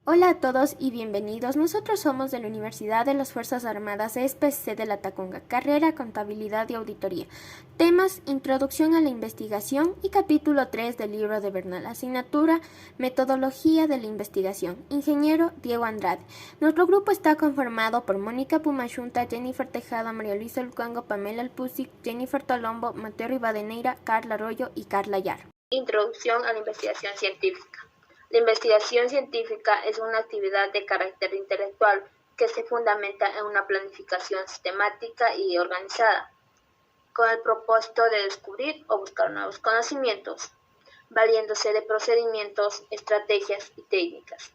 Hola a todos y bienvenidos. Nosotros somos de la Universidad de las Fuerzas Armadas ESPES de la Tacunga, carrera Contabilidad y Auditoría. Temas: Introducción a la Investigación y capítulo 3 del libro de Bernal. Asignatura: Metodología de la Investigación. Ingeniero Diego Andrade. Nuestro grupo está conformado por Mónica Pumachunta, Jennifer Tejada, María Luisa Lucango, Pamela Alpusic, Jennifer Tolombo, Mateo Rivadeneira, Carla Arroyo y Carla Yar. Introducción a la investigación científica. La investigación científica es una actividad de carácter intelectual que se fundamenta en una planificación sistemática y organizada, con el propósito de descubrir o buscar nuevos conocimientos, valiéndose de procedimientos, estrategias y técnicas,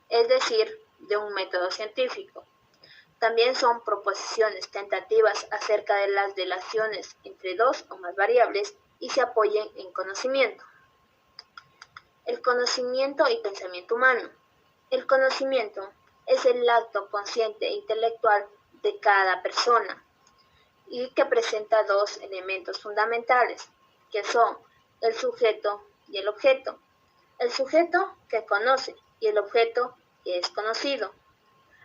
es decir, de un método científico. También son proposiciones tentativas acerca de las relaciones entre dos o más variables y se apoyen en conocimiento. El conocimiento y pensamiento humano. El conocimiento es el acto consciente e intelectual de cada persona y que presenta dos elementos fundamentales, que son el sujeto y el objeto. El sujeto que conoce y el objeto que es conocido.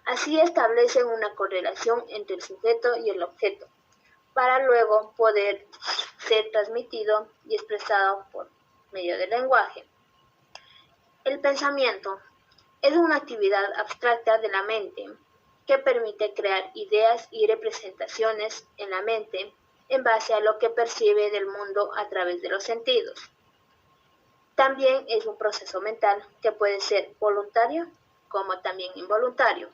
Así establecen una correlación entre el sujeto y el objeto, para luego poder ser transmitido y expresado por medio del lenguaje. El pensamiento es una actividad abstracta de la mente que permite crear ideas y representaciones en la mente en base a lo que percibe del mundo a través de los sentidos. También es un proceso mental que puede ser voluntario como también involuntario.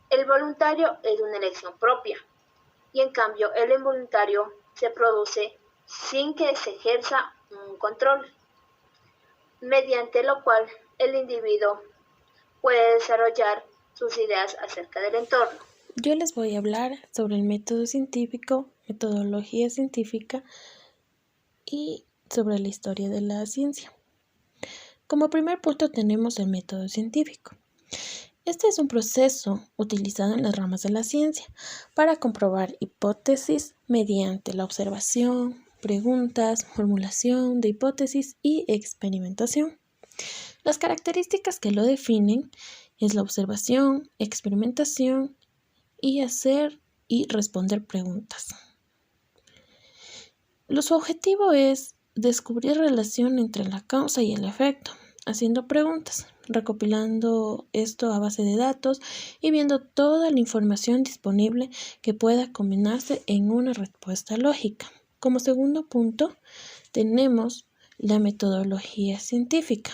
El voluntario es una elección propia y en cambio el involuntario se produce sin que se ejerza un control, mediante lo cual el individuo puede desarrollar sus ideas acerca del entorno. Yo les voy a hablar sobre el método científico, metodología científica y sobre la historia de la ciencia. Como primer punto tenemos el método científico. Este es un proceso utilizado en las ramas de la ciencia para comprobar hipótesis mediante la observación, preguntas, formulación de hipótesis y experimentación. Las características que lo definen es la observación, experimentación y hacer y responder preguntas. Su objetivo es descubrir relación entre la causa y el efecto, haciendo preguntas, recopilando esto a base de datos y viendo toda la información disponible que pueda combinarse en una respuesta lógica. Como segundo punto, tenemos la metodología científica.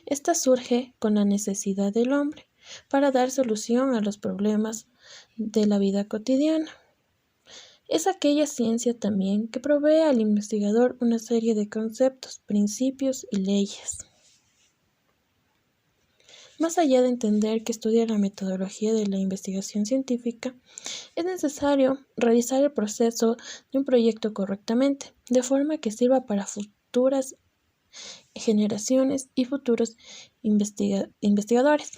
Esta surge con la necesidad del hombre para dar solución a los problemas de la vida cotidiana. Es aquella ciencia también que provee al investigador una serie de conceptos, principios y leyes. Más allá de entender que estudia la metodología de la investigación científica, es necesario realizar el proceso de un proyecto correctamente, de forma que sirva para futuras generaciones y futuros investigadores.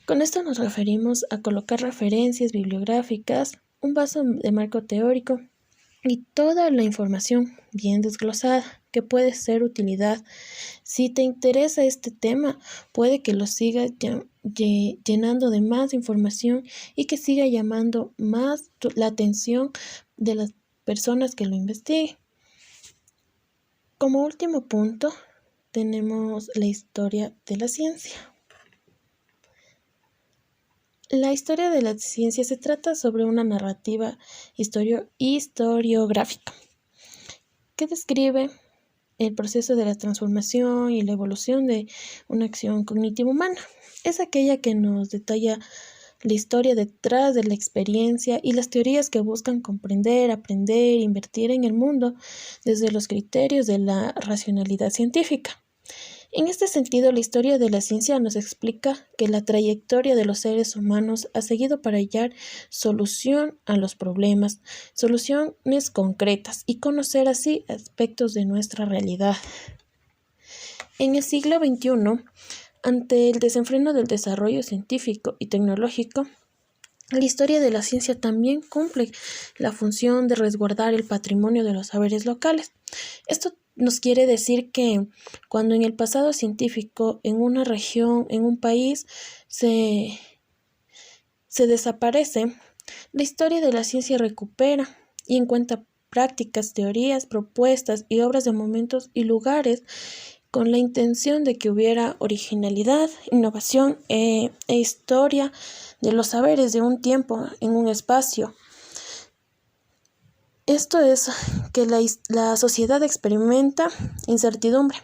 Con esto nos referimos a colocar referencias bibliográficas, un vaso de marco teórico y toda la información bien desglosada que puede ser utilidad. Si te interesa este tema, puede que lo siga llenando de más información y que siga llamando más la atención de las personas que lo investiguen. Como último punto, tenemos la historia de la ciencia. La historia de la ciencia se trata sobre una narrativa historiográfica que describe el proceso de la transformación y la evolución de una acción cognitiva humana. Es aquella que nos detalla la historia detrás de la experiencia y las teorías que buscan comprender, aprender e invertir en el mundo desde los criterios de la racionalidad científica. En este sentido, la historia de la ciencia nos explica que la trayectoria de los seres humanos ha seguido para hallar solución a los problemas, soluciones concretas y conocer así aspectos de nuestra realidad. En el siglo XXI, ante el desenfreno del desarrollo científico y tecnológico, la historia de la ciencia también cumple la función de resguardar el patrimonio de los saberes locales. Esto nos quiere decir que cuando en el pasado científico, en una región, en un país, se desaparece, la historia de la ciencia recupera y encuentra prácticas, teorías, propuestas y obras de momentos y lugares con la intención de que hubiera originalidad, innovación e historia de los saberes de un tiempo en un espacio. Esto es que la sociedad experimenta incertidumbre.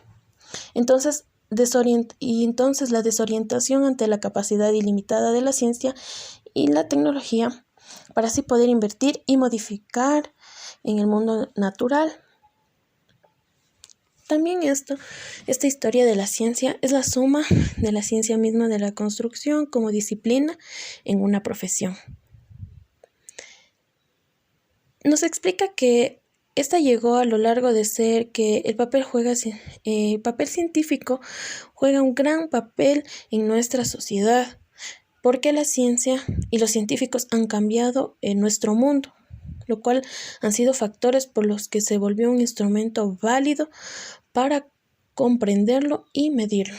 Entonces la desorientación ante la capacidad ilimitada de la ciencia y la tecnología para así poder invertir y modificar en el mundo natural. También esta historia de la ciencia es la suma de la ciencia misma de la construcción como disciplina en una profesión. Nos explica que esta llegó a lo largo de ser que el papel científico juega un gran papel en nuestra sociedad, porque la ciencia y los científicos han cambiado en nuestro mundo, lo cual han sido factores por los que se volvió un instrumento válido para comprenderlo y medirlo.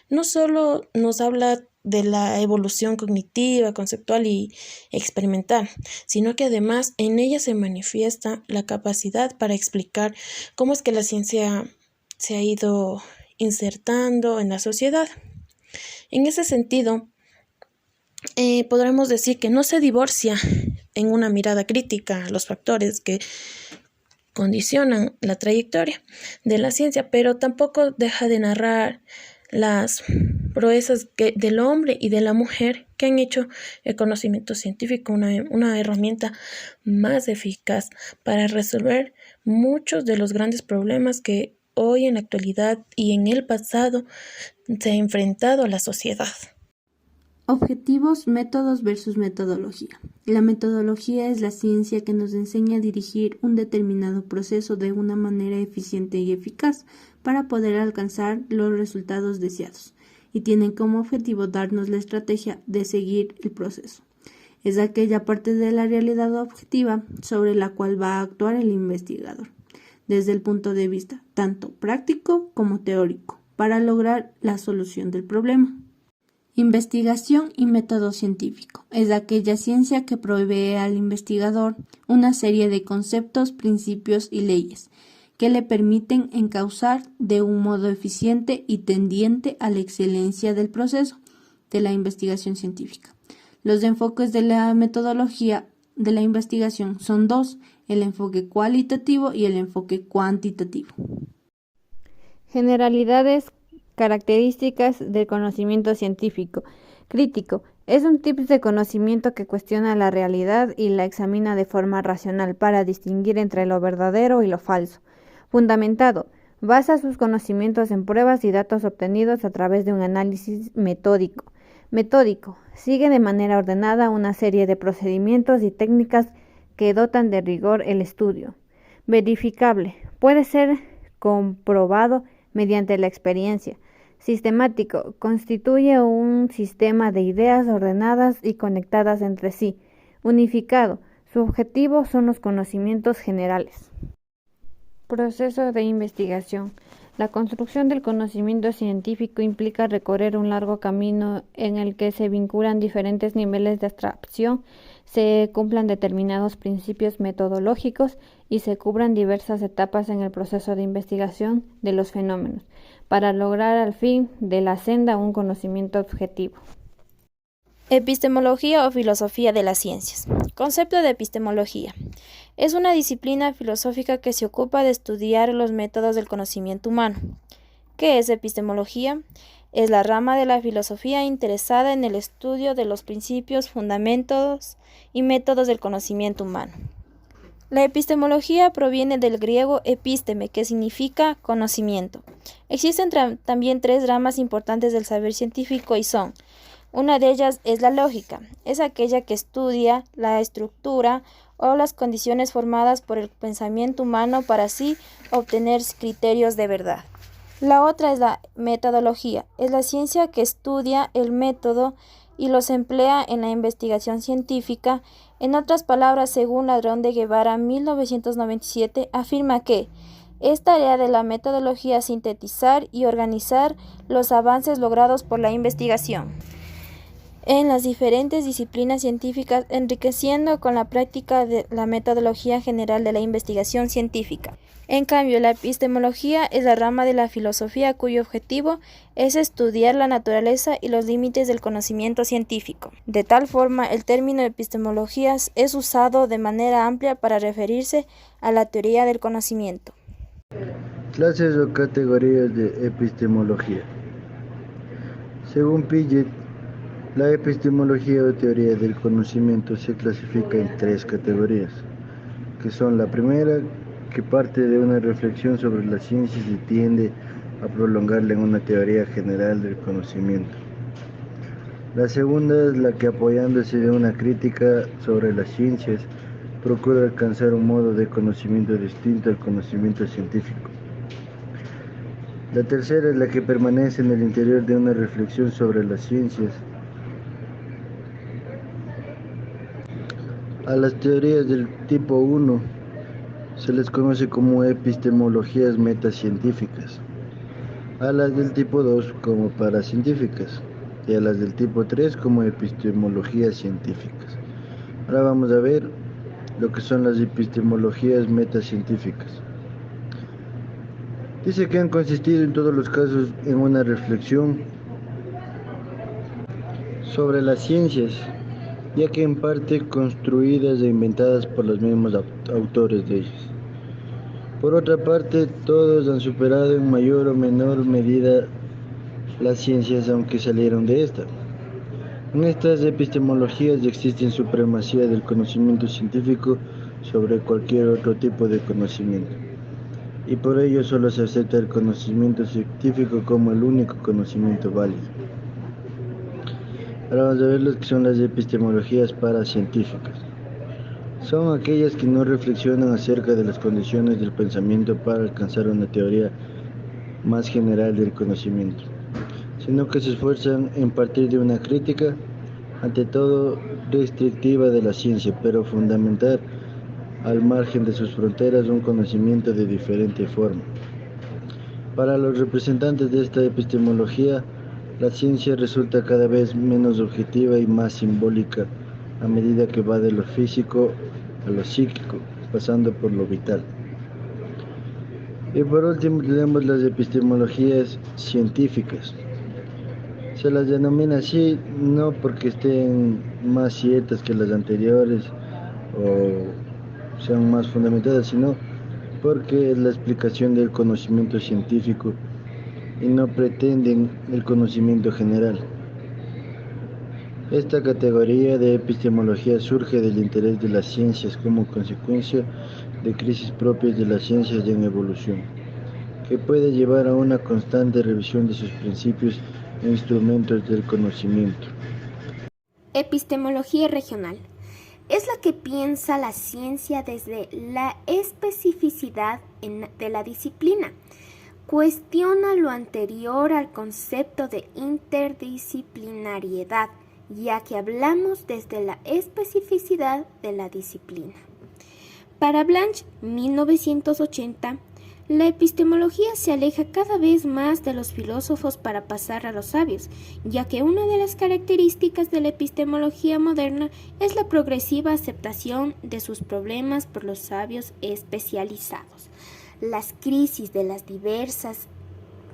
No solo nos habla de la evolución cognitiva, conceptual y experimental, sino que además en ella se manifiesta la capacidad para explicar cómo es que la ciencia se ha ido insertando en la sociedad. En ese sentido, podremos decir que no se divorcia en una mirada crítica a los factores que condicionan la trayectoria de la ciencia, pero tampoco deja de narrar las proezas del hombre y de la mujer que han hecho el conocimiento científico una herramienta más eficaz para resolver muchos de los grandes problemas que hoy en la actualidad y en el pasado se ha enfrentado a la sociedad. Objetivos, métodos versus metodología. La metodología es la ciencia que nos enseña a dirigir un determinado proceso de una manera eficiente y eficaz para poder alcanzar los resultados deseados, y tienen como objetivo darnos la estrategia de seguir el proceso. Es aquella parte de la realidad objetiva sobre la cual va a actuar el investigador, desde el punto de vista tanto práctico como teórico, para lograr la solución del problema. Investigación y método científico. Es aquella ciencia que provee al investigador una serie de conceptos, principios y leyes que le permiten encauzar de un modo eficiente y tendiente a la excelencia del proceso de la investigación científica. Los enfoques de la metodología de la investigación son dos: el enfoque cualitativo y el enfoque cuantitativo. Generalidades, características del conocimiento científico. Crítico. Es un tipo de conocimiento que cuestiona la realidad y la examina de forma racional para distinguir entre lo verdadero y lo falso. Fundamentado. Basa sus conocimientos en pruebas y datos obtenidos a través de un análisis metódico. Metódico. Sigue de manera ordenada una serie de procedimientos y técnicas que dotan de rigor el estudio. Verificable. Puede ser comprobado mediante la experiencia. Sistemático. Constituye un sistema de ideas ordenadas y conectadas entre sí. Unificado. Su objetivo son los conocimientos generales. Proceso de investigación. La construcción del conocimiento científico implica recorrer un largo camino en el que se vinculan diferentes niveles de abstracción, se cumplan determinados principios metodológicos y se cubran diversas etapas en el proceso de investigación de los fenómenos, para lograr al fin de la senda un conocimiento objetivo. Epistemología o filosofía de las ciencias. Concepto de epistemología. Es una disciplina filosófica que se ocupa de estudiar los métodos del conocimiento humano. ¿Qué es epistemología? Es la rama de la filosofía interesada en el estudio de los principios, fundamentos y métodos del conocimiento humano. La epistemología proviene del griego episteme, que significa conocimiento. Existen también tres ramas importantes del saber científico y son: una de ellas es la lógica, es aquella que estudia la estructura o las condiciones formadas por el pensamiento humano para así obtener criterios de verdad. La otra es la metodología, es la ciencia que estudia el método y los emplea en la investigación científica. En otras palabras, según Ladrón de Guevara, 1997, afirma que Es tarea de la metodología sintetizar y organizar los avances logrados por la investigación en las diferentes disciplinas científicas, enriqueciendo con la práctica de la metodología general de la investigación científica. En cambio, la epistemología es la rama de la filosofía cuyo objetivo es estudiar la naturaleza y los límites del conocimiento científico. De tal forma, el término epistemología es usado de manera amplia para referirse a la teoría del conocimiento. Clases o categorías de epistemología. Según Piaget, la epistemología o teoría del conocimiento se clasifica en 3 categorías, que son la primera, que parte de una reflexión sobre las ciencias y tiende a prolongarla en una teoría general del conocimiento. La segunda es la que, apoyándose de una crítica sobre las ciencias, procura alcanzar un modo de conocimiento distinto al conocimiento científico. La tercera es la que permanece en el interior de una reflexión sobre las ciencias. A las teorías del tipo 1 se les conoce como epistemologías metacientíficas, a las del tipo 2 como paracientíficas y a las del tipo 3 como epistemologías científicas. Ahora vamos a ver lo que son las epistemologías metacientíficas. Dice que han consistido en todos los casos en una reflexión sobre las ciencias, ya que en parte construidas e inventadas por los mismos autores de ellas. Por otra parte, todos han superado en mayor o menor medida las ciencias, aunque salieron de esta. En estas epistemologías existe supremacía del conocimiento científico sobre cualquier otro tipo de conocimiento, y por ello solo se acepta el conocimiento científico como el único conocimiento válido. Ahora vamos a ver lo que son las epistemologías paracientíficas. Son aquellas que no reflexionan acerca de las condiciones del pensamiento para alcanzar una teoría más general del conocimiento, sino que se esfuerzan en partir de una crítica, ante todo restrictiva de la ciencia, pero fundamentar al margen de sus fronteras un conocimiento de diferente forma. Para los representantes de esta epistemología, la ciencia resulta cada vez menos objetiva y más simbólica a medida que va de lo físico a lo psíquico, pasando por lo vital. Y por último tenemos las epistemologías científicas. Se las denomina así no porque estén más ciertas que las anteriores o sean más fundamentadas, sino porque es la explicación del conocimiento científico y no pretenden el conocimiento general. Esta categoría de epistemología surge del interés de las ciencias como consecuencia de crisis propias de las ciencias en evolución, que puede llevar a una constante revisión de sus principios e instrumentos del conocimiento. Epistemología regional. Es la que piensa la ciencia desde la especificidad de la disciplina. Cuestiona lo anterior al concepto de interdisciplinariedad, ya que hablamos desde la especificidad de la disciplina. Para Blanch, 1980, la epistemología se aleja cada vez más de los filósofos para pasar a los sabios, ya que una de las características de la epistemología moderna es la progresiva aceptación de sus problemas por los sabios especializados. Las crisis de las diversas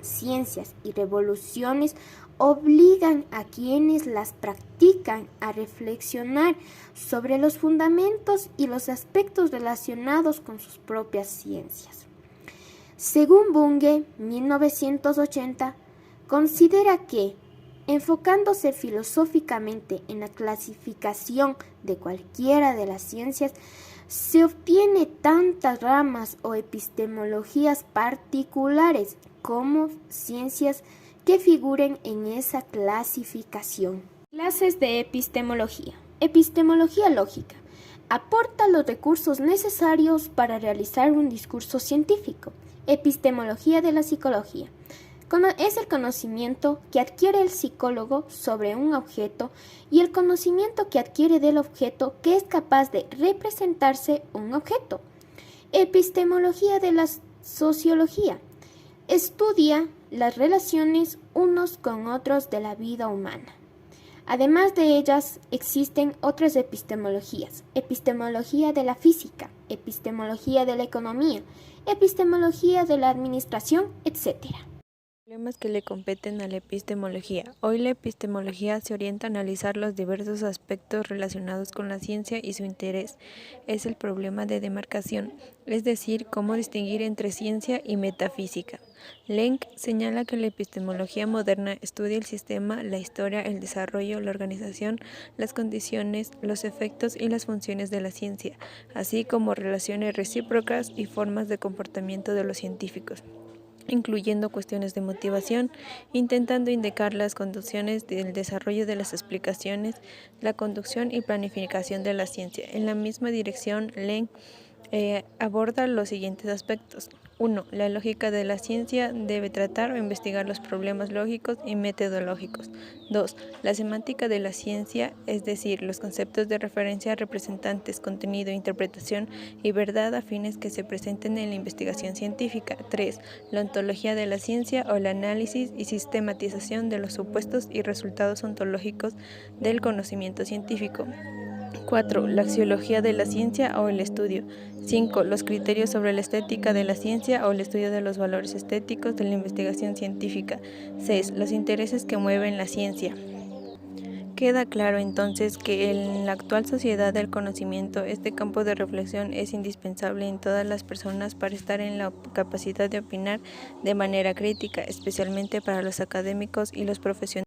ciencias y revoluciones obligan a quienes las practican a reflexionar sobre los fundamentos y los aspectos relacionados con sus propias ciencias. Según Bunge, 1980, considera que, enfocándose filosóficamente en la clasificación de cualquiera de las ciencias, se obtiene tantas ramas o epistemologías particulares como ciencias que figuren en esa clasificación. Clases de epistemología. Epistemología lógica. Aporta los recursos necesarios para realizar un discurso científico. Epistemología de la psicología. Es el conocimiento que adquiere el psicólogo sobre un objeto y el conocimiento que adquiere del objeto que es capaz de representarse un objeto. Epistemología de las Sociología. Estudia las relaciones unos con otros de la vida humana. Además de ellas, existen otras epistemologías: epistemología de la física, epistemología de la economía, epistemología de la administración, etc. Problemas que le competen a la epistemología. Hoy la epistemología se orienta a analizar los diversos aspectos relacionados con la ciencia y su interés es el problema de demarcación, es decir, cómo distinguir entre ciencia y metafísica. Lenk señala que la epistemología moderna estudia el sistema, la historia, el desarrollo, la organización, las condiciones, los efectos y las funciones de la ciencia, así como relaciones recíprocas y formas de comportamiento de los científicos, incluyendo cuestiones de motivación, intentando indicar las condiciones del desarrollo de las explicaciones, la conducción y planificación de la ciencia. En la misma dirección, Lenk aborda los siguientes aspectos. 1. La lógica de la ciencia debe tratar o investigar los problemas lógicos y metodológicos. 2. La semántica de la ciencia, es decir, los conceptos de referencia, representantes, contenido, interpretación y verdad afines que se presenten en la investigación científica. 3. La ontología de la ciencia o el análisis y sistematización de los supuestos y resultados ontológicos del conocimiento científico. 4. La axiología de la ciencia o el estudio. 5. Los criterios sobre la estética de la ciencia o el estudio de los valores estéticos de la investigación científica. 6. Los intereses que mueven la ciencia. Queda claro entonces que en la actual sociedad del conocimiento este campo de reflexión es indispensable en todas las personas para estar en la capacidad de opinar de manera crítica, especialmente para los académicos y los profesionales.